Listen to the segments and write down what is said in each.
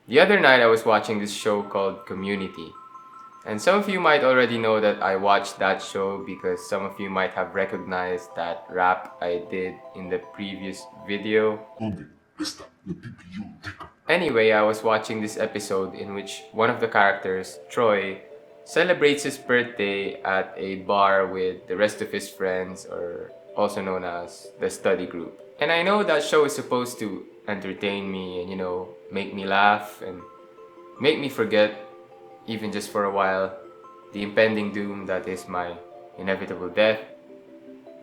The other night I was watching this show called Community. And some of you might already know that I watched that show because some of you might have recognized that rap I did in the previous video. Anyway, I was watching this episode in which one of the characters, Troy, celebrates his birthday at a bar with the rest of his friends, or also known as the study group. And I know that show is supposed to entertain me and, make me laugh and make me forget, even just for a while, the impending doom that is my inevitable death.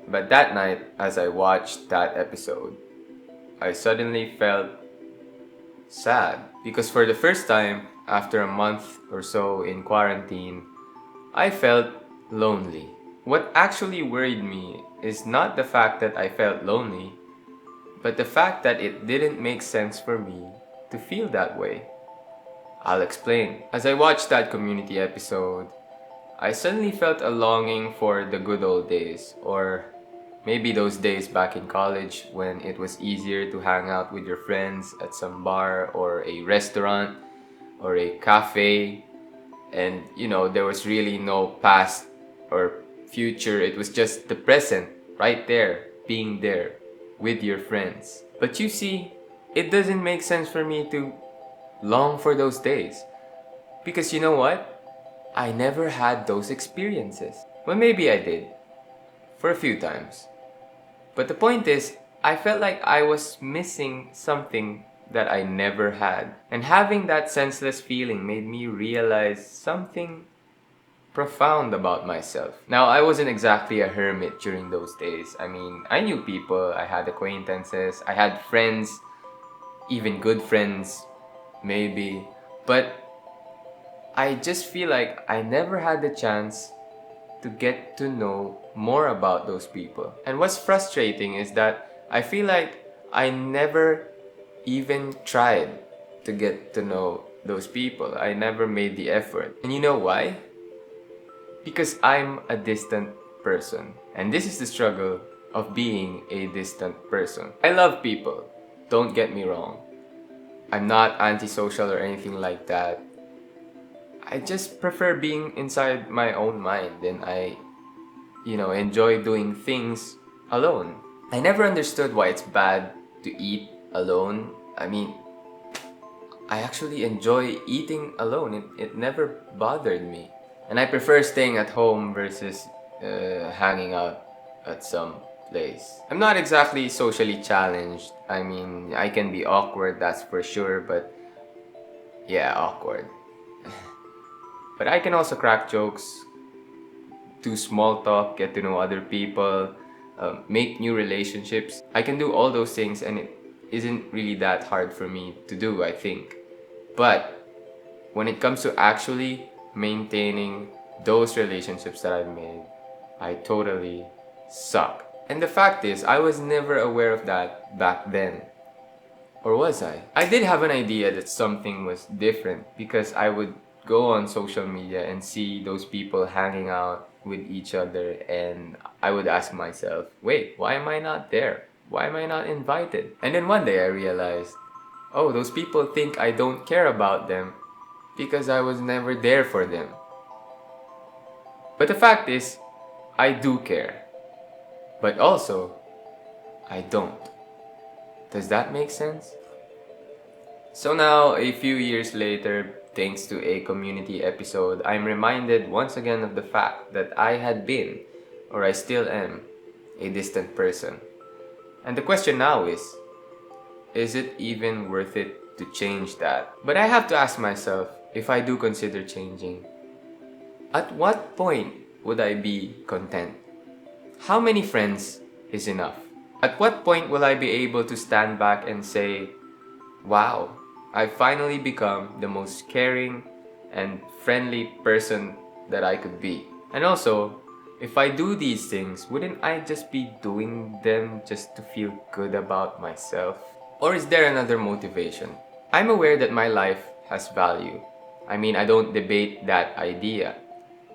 But that night, as I watched that episode, I suddenly felt sad because for the first time after a month or so in quarantine, I felt lonely. What actually worried me is not the fact that I felt lonely, but the fact that it didn't make sense for me to feel that way. I'll explain. As I watched that community episode, I suddenly felt a longing for the good old days, or maybe those days back in college when it was easier to hang out with your friends at some bar or a restaurant or a cafe, and there was really no past or future. It was just the present, right there, being there with your friends. But you see, it doesn't make sense for me to long for those days, because you know what? I never had those experiences. Well, maybe I did, for a few times. But the point is, I felt like I was missing something that I never had. And having that senseless feeling made me realize something profound about myself. Now, I wasn't exactly a hermit during those days. I mean, I knew people, I had acquaintances, I had friends, even good friends, maybe. But I just feel like I never had the chance to get to know more about those people. And what's frustrating is that I feel like I never even tried to get to know those people. I never made the effort. And you know why? Because I'm a distant person. And this is the struggle of being a distant person. I love people, don't get me wrong. I'm not antisocial or anything like that. I just prefer being inside my own mind, and I enjoy doing things alone. I never understood why it's bad to eat alone. I mean, I actually enjoy eating alone. It never bothered me. And I prefer staying at home versus hanging out at some place. I'm not exactly socially challenged. I mean, I can be awkward, that's for sure, but yeah, awkward. But I can also crack jokes, do small talk, get to know other people, make new relationships. I can do all those things, and it isn't really that hard for me to do, I think. But when it comes to actually maintaining those relationships that I've made, I totally suck. And the fact is, I was never aware of that back then. Or was I? I did have an idea that something was different because I would go on social media and see those people hanging out with each other, and I would ask myself, wait, why am I not there? Why am I not invited? And then one day I realized, oh, those people think I don't care about them because I was never there for them. But the fact is, I do care. But also, I don't. Does that make sense? So now, a few years later, thanks to a community episode, I'm reminded once again of the fact that I had been, or I still am, a distant person. And the question now is it even worth it to change that? But I have to ask myself, if I do consider changing, at what point would I be content? How many friends is enough? At what point will I be able to stand back and say, wow, I finally become the most caring and friendly person that I could be? And also, if I do these things, wouldn't I just be doing them just to feel good about myself? Or is there another motivation? I'm aware that my life has value. I mean, I don't debate that idea.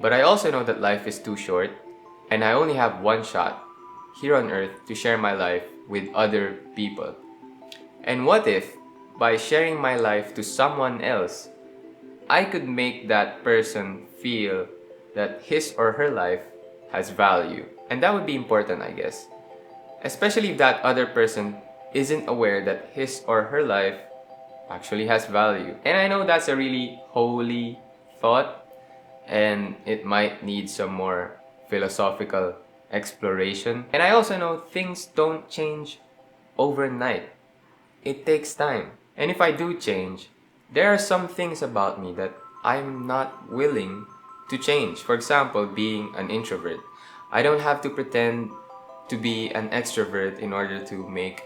But I also know that life is too short, and I only have one shot here on earth to share my life with other people. And what if by sharing my life to someone else, I could make that person feel that his or her life has value. And that would be important, I guess. Especially if that other person isn't aware that his or her life actually has value. And I know that's a really holy thought, and it might need some more philosophical exploration. And I also know things don't change overnight. It takes time. And if I do change, there are some things about me that I'm not willing to change. For example, being an introvert. I don't have to pretend to be an extrovert in order to make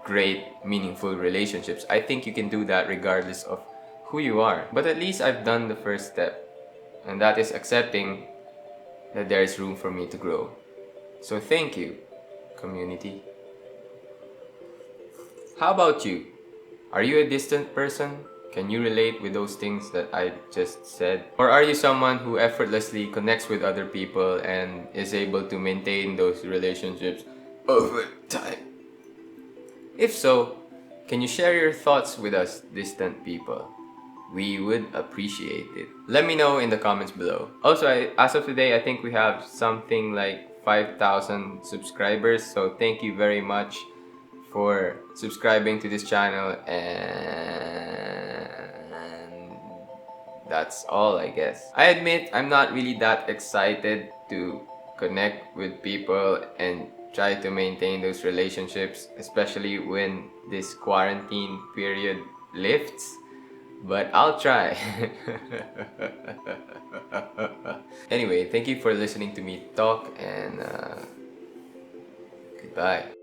great, meaningful relationships. I think you can do that regardless of who you are. But at least I've done the first step, and that is accepting that there is room for me to grow. So thank you, community. How about you? Are you a distant person? Can you relate with those things that I just said? Or are you someone who effortlessly connects with other people and is able to maintain those relationships over time? If so, can you share your thoughts with us, distant people? We would appreciate it. Let me know in the comments below. Also, as of today, I think we have something like 5,000 subscribers. So thank you very much for subscribing to this channel, and that's all, I guess. I admit I'm not really that excited to connect with people and try to maintain those relationships, especially when this quarantine period lifts, but I'll try. Anyway, thank you for listening to me talk, and goodbye.